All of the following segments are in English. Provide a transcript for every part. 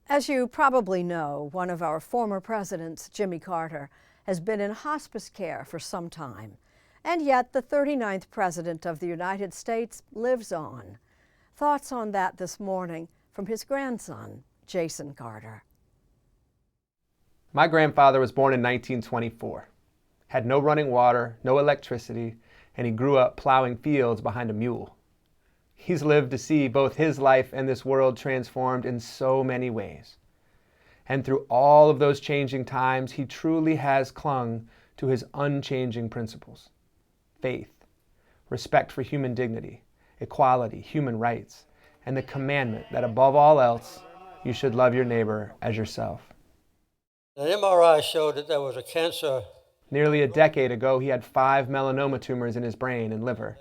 As you probably know, one of our former presidents, Jimmy Carter, has been in hospice care for some time. And yet the 39th President of the United States lives on. Thoughts on that this morning from his grandson, Jason Carter. My grandfather was born in 1924, had no running water, no electricity, and he grew up plowing fields behind a mule. He's lived to see both his life and this world transformed in so many ways. And through all of those changing times, he truly has clung to his unchanging principles: faith, respect for human dignity, equality, human rights, and the commandment that above all else, you should love your neighbor as yourself. An MRI showed that there was a cancer. Nearly a decade ago, he had 5 melanoma tumors in his brain and liver.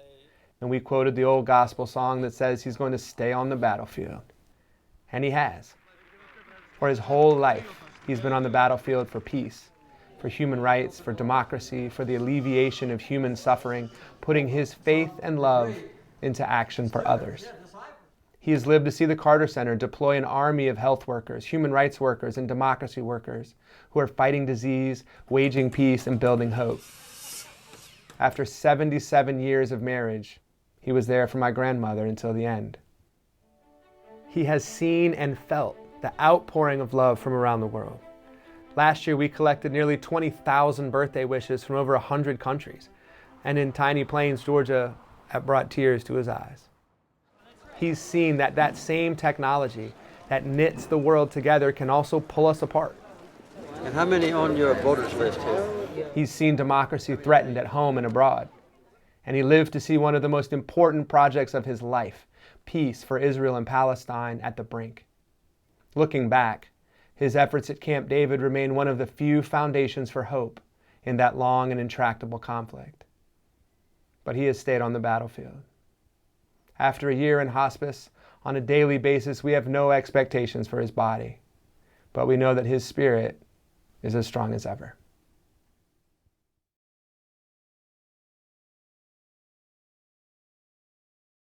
And we quoted the old gospel song that says he's going to stay on the battlefield. And he has. For his whole life, he's been on the battlefield for peace, for human rights, for democracy, for the alleviation of human suffering, putting his faith and love into action for others. He has lived to see the Carter Center deploy an army of health workers, human rights workers, and democracy workers who are fighting disease, waging peace, and building hope. After 77 years of marriage, he was there for my grandmother until the end. He has seen and felt the outpouring of love from around the world. Last year, we collected nearly 20,000 birthday wishes from over 100 countries. And in Tiny Plains, Georgia, that brought tears to his eyes. He's seen that that same technology that knits the world together can also pull us apart. And how many on your voters list here? He's seen democracy threatened at home and abroad. And he lived to see one of the most important projects of his life, peace for Israel and Palestine, at the brink. Looking back, his efforts at Camp David remain one of the few foundations for hope in that long and intractable conflict. But he has stayed on the battlefield. After a year in hospice, on a daily basis, we have no expectations for his body. But we know that his spirit is as strong as ever.